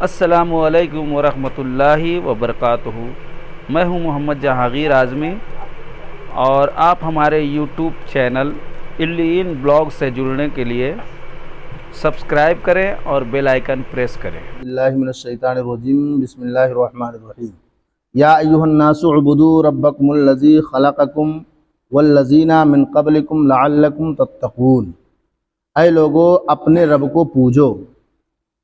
السلام علیکم ورحمۃ اللہ وبرکاتہ۔ میں ہوں محمد جہانگیر اعظمی اور آپ ہمارے یوٹیوب چینل الین بلاگ سے جڑنے کے لیے سبسکرائب کریں اور بیل آئیکن پریس کریں۔ باللہ من الشیطان الرجیم، بسم اللہ الرحمن الرحیم۔ یا ایھا الناس اعبدوا ربکم الذی خلقکم والذین من قبلکم لعلکم تتقون۔ اے لوگو اپنے رب کو پوجو،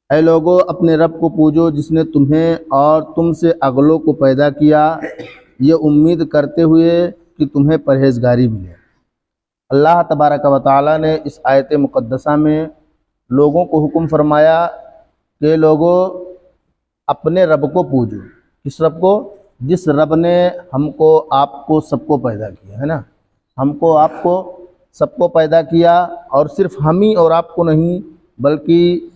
اے لوگو اپنے رب کو پوجو جس نے تمہیں اور تم سے اگلوں کو پیدا کیا، یہ امید کرتے ہوئے کہ تمہیں پرہیزگاری ملے۔ اللہ تبارک و تعالی نے اس آیت مقدسہ میں لوگوں کو حکم فرمایا کہ لوگوں اپنے رب کو پوجو۔ کس رب کو؟ جس رب نے ہم کو آپ کو سب کو پیدا کیا ہے نا، ہم کو آپ کو سب کو پیدا کیا، اور صرف ہم ہی اور آپ کو نہیں بلکہ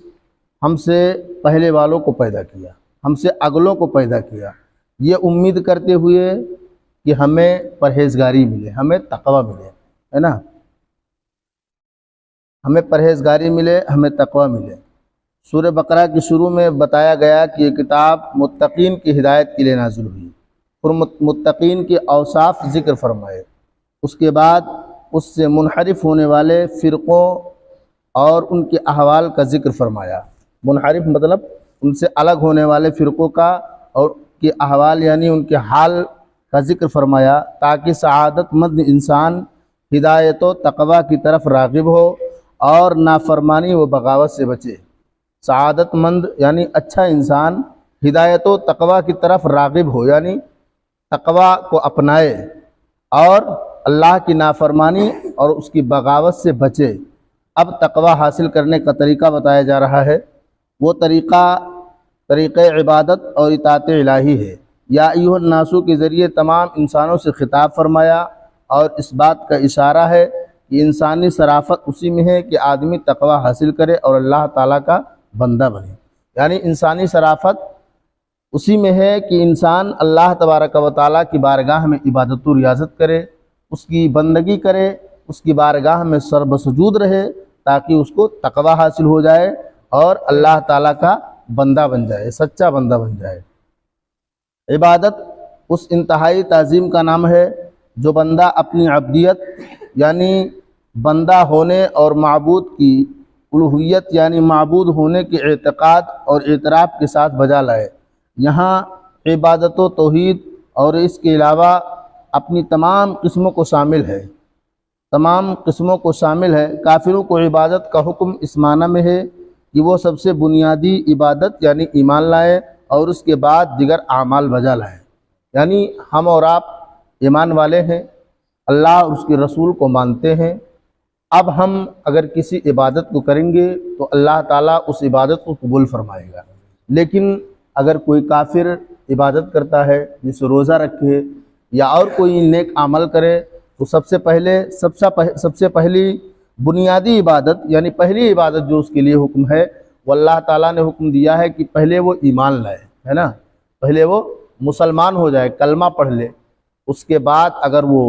ہم سے پہلے والوں کو پیدا کیا، ہم سے اگلوں کو پیدا کیا، یہ امید کرتے ہوئے کہ ہمیں پرہیزگاری ملے، ہمیں تقوی ملے، ہے نا، ہمیں پرہیزگاری ملے، ہمیں تقوی ملے۔ سورہ بقرہ کی شروع میں بتایا گیا کہ یہ کتاب متقین کی ہدایت کے لیے نازل ہوئی، اور متقین کے اوصاف ذکر فرمائے، اس کے بعد اس سے منحرف ہونے والے فرقوں اور ان کے احوال کا ذکر فرمایا۔ منحرف مطلب ان سے الگ ہونے والے فرقوں کا اور کے احوال یعنی ان کے حال کا ذکر فرمایا، تاکہ سعادت مند انسان ہدایت و تقوی کی طرف راغب ہو اور نافرمانی و بغاوت سے بچے۔ سعادت مند یعنی اچھا انسان ہدایت و تقوی کی طرف راغب ہو، یعنی تقوی کو اپنائے اور اللہ کی نافرمانی اور اس کی بغاوت سے بچے۔ اب تقوی حاصل کرنے کا طریقہ بتایا جا رہا ہے، وہ طریقہ عبادت اور اطاعت الہی ہے۔ یا ایھا الناس کے ذریعے تمام انسانوں سے خطاب فرمایا، اور اس بات کا اشارہ ہے کہ انسانی شرافت اسی میں ہے کہ آدمی تقوی حاصل کرے اور اللہ تعالیٰ کا بندہ بنے۔ یعنی انسانی شرافت اسی میں ہے کہ انسان اللہ تبارک و تعالیٰ کی بارگاہ میں عبادت و ریاضت کرے، اس کی بندگی کرے، اس کی بارگاہ میں سر بسجود رہے، تاکہ اس کو تقوی حاصل ہو جائے اور اللہ تعالیٰ کا بندہ بن جائے، سچا بندہ بن جائے۔ عبادت اس انتہائی تعظیم کا نام ہے جو بندہ اپنی عبدیت یعنی بندہ ہونے اور معبود کی الوہیت یعنی معبود ہونے کے اعتقاد اور اعتراف کے ساتھ بجا لائے۔ یہاں عبادت و توحید اور اس کے علاوہ اپنی تمام قسموں کو شامل ہے، تمام قسموں کو شامل ہے۔ کافروں کو عبادت کا حکم اس معنی میں ہے کہ وہ سب سے بنیادی عبادت یعنی ایمان لائے اور اس کے بعد دیگر اعمال بجا لائے۔ یعنی ہم اور آپ ایمان والے ہیں، اللہ اور اس کے رسول کو مانتے ہیں، اب ہم اگر کسی عبادت کو کریں گے تو اللہ تعالیٰ اس عبادت کو قبول فرمائے گا۔ لیکن اگر کوئی کافر عبادت کرتا ہے، جیسے روزہ رکھے یا اور کوئی نیک عمل کرے، تو سب سے پہلی بنیادی عبادت یعنی پہلی عبادت جو اس کے لیے حکم ہے، وہ اللہ تعالیٰ نے حکم دیا ہے کہ پہلے وہ ایمان لائے، ہے نا، پہلے وہ مسلمان ہو جائے، کلمہ پڑھ لے، اس کے بعد اگر وہ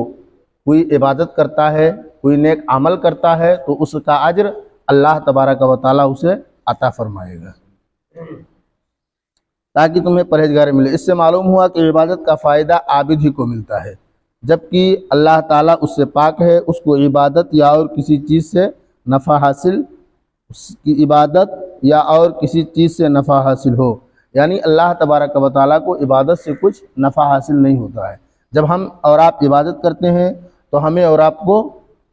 کوئی عبادت کرتا ہے، کوئی نیک عمل کرتا ہے تو اس کا اجر اللہ تبارک و تعالیٰ اسے عطا فرمائے گا، تاکہ تمہیں پرہیزگاری ملے۔ اس سے معلوم ہوا کہ عبادت کا فائدہ عابد ہی کو ملتا ہے، جبکہ اللہ تعالیٰ اس سے پاک ہے، اس کو عبادت یا اور کسی چیز سے نفع حاصل، اس کی عبادت یا اور کسی چیز سے نفع حاصل ہو، یعنی اللہ تبارک و تعالیٰ کو عبادت سے کچھ نفع حاصل نہیں ہوتا ہے۔ جب ہم اور آپ عبادت کرتے ہیں تو ہمیں اور آپ کو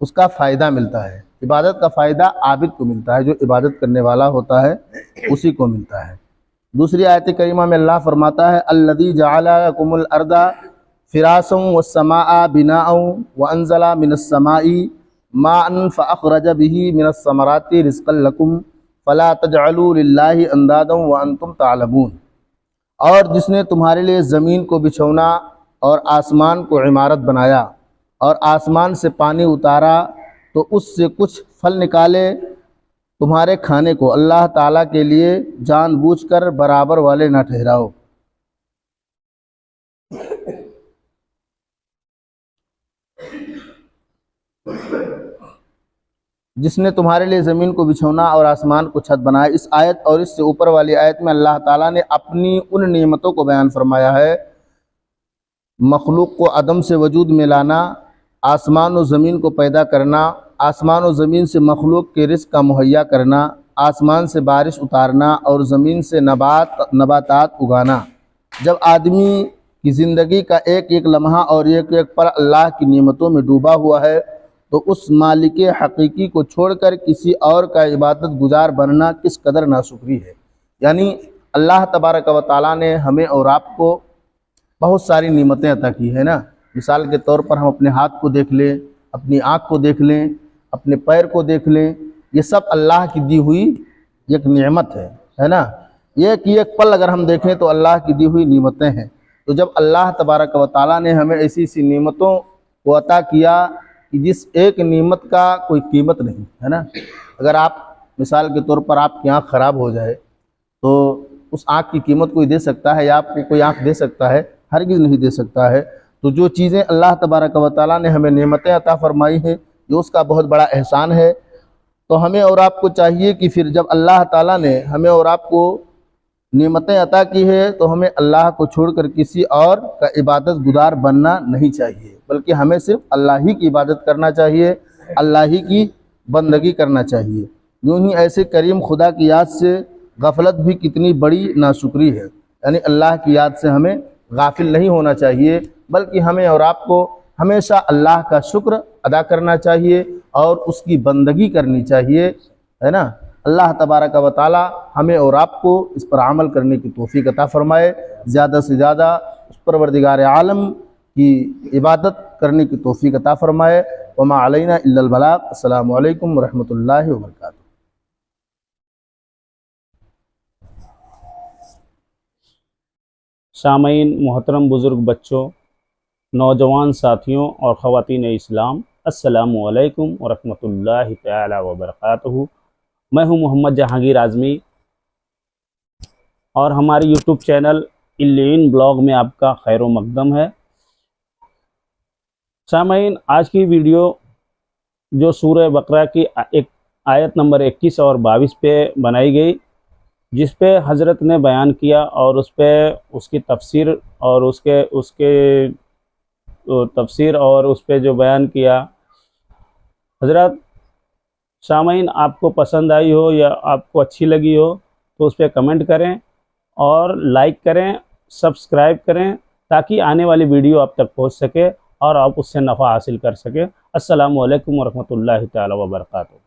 اس کا فائدہ ملتا ہے، عبادت کا فائدہ عابد کو ملتا ہے، جو عبادت کرنے والا ہوتا ہے اسی کو ملتا ہے۔ دوسری آیت کریمہ میں اللہ فرماتا ہے الذی جعل لکم الارض فراشا والسماء بناء وانزل من السماء ماء فاخرج به من الثمرات رزقا لکم فلا تجعلوا للہ اندادا وانتم تعلمون۔ اور جس نے تمہارے لیے زمین کو بچھونا اور آسمان کو عمارت بنایا اور آسمان سے پانی اتارا تو اس سے کچھ پھل نکالے تمہارے کھانے کو، اللہ تعالیٰ کے لیے جان بوجھ کر برابر والے نہ ٹھہراؤ۔ جس نے تمہارے لیے زمین کو بچھونا اور آسمان کو چھت بنایا۔ اس آیت اور اس سے اوپر والی آیت میں اللہ تعالیٰ نے اپنی ان نعمتوں کو بیان فرمایا ہے، مخلوق کو عدم سے وجود میں لانا، آسمان و زمین کو پیدا کرنا، آسمان و زمین سے مخلوق کے رزق کا مہیا کرنا، آسمان سے بارش اتارنا اور زمین سے نباتات اگانا۔ جب آدمی کی زندگی کا ایک ایک لمحہ اور ایک ایک پل اللہ کی نعمتوں میں ڈوبا ہوا ہے تو اس مالک حقیقی کو چھوڑ کر کسی اور کا عبادت گزار بننا کس قدر ناشکری ہے۔ یعنی اللہ تبارک و تعالیٰ نے ہمیں اور آپ کو بہت ساری نعمتیں عطا کی ہے نا۔ مثال کے طور پر ہم اپنے ہاتھ کو دیکھ لیں، اپنی آنکھ کو دیکھ لیں، اپنے پیر کو دیکھ لیں، یہ سب اللہ کی دی ہوئی ایک نعمت ہے نا۔ یہ کہ ایک پل اگر ہم دیکھیں تو اللہ کی دی ہوئی نعمتیں ہیں۔ تو جب اللہ تبارک و تعالیٰ نے ہمیں ایسی ایسی نعمتوں کو عطا کیا کہ جس ایک نعمت کا کوئی قیمت نہیں ہے نا۔ اگر آپ مثال کے طور پر آپ کی آنکھ خراب ہو جائے تو اس آنکھ کی قیمت کوئی دے سکتا ہے یا آپ کو کوئی آنکھ دے سکتا ہے؟ ہرگز نہیں دے سکتا ہے۔ تو جو چیزیں اللہ تبارک و تعالیٰ نے ہمیں نعمتیں عطا فرمائی ہیں یہ اس کا بہت بڑا احسان ہے۔ تو ہمیں اور آپ کو چاہیے کہ پھر جب اللہ تعالیٰ نے ہمیں اور آپ کو نعمتیں عطا کی ہے تو ہمیں اللہ کو چھوڑ کر کسی اور کا عبادت گزار بننا نہیں چاہیے، بلکہ ہمیں صرف اللہ ہی کی عبادت کرنا چاہیے، اللہ ہی کی بندگی کرنا چاہیے۔ یوں ہی ایسے کریم خدا کی یاد سے غفلت بھی کتنی بڑی ناشکری ہے۔ یعنی اللہ کی یاد سے ہمیں غافل نہیں ہونا چاہیے، بلکہ ہمیں اور آپ کو ہمیشہ اللہ کا شکر ادا کرنا چاہیے اور اس کی بندگی کرنی چاہیے، ہے نا۔ اللہ تبارک و تعالی ہمیں اور آپ کو اس پر عمل کرنے کی توفیق عطا فرمائے، زیادہ سے زیادہ اس پروردگار عالم کی عبادت کرنے کی توفیق عطا فرمائے۔ وما علینا الا البلاغ۔ السلام علیکم ورحمۃ اللہ وبرکاتہ۔ سامعین، محترم بزرگ بچوں، نوجوان ساتھیوں اور خواتین اسلام، السلام علیکم ورحمۃ اللہ تعالی وبرکاتہ۔ میں ہوں محمد جہانگیر اعظمی اور ہماری یوٹیوب چینل الین بلاگ میں آپ کا خیر و مقدم ہے۔ سامعین، آج کی ویڈیو جو سورہ بقرہ کی ایک آیت نمبر 21 اور 22 پہ بنائی گئی، جس پہ حضرت نے بیان کیا اور اس پہ اس کی تفسیر اور اس کے تفسیر اور اس پہ جو بیان کیا حضرت، سامعین آپ کو پسند آئی ہو یا آپ کو اچھی لگی ہو تو اس پہ کمنٹ کریں اور لائک کریں، سبسکرائب کریں تاکہ آنے والی ویڈیو آپ تک پہنچ سکے اور آپ اس سے نفع حاصل کر سکیں۔ السلام علیکم ورحمۃ اللہ تعالی وبرکاتہ۔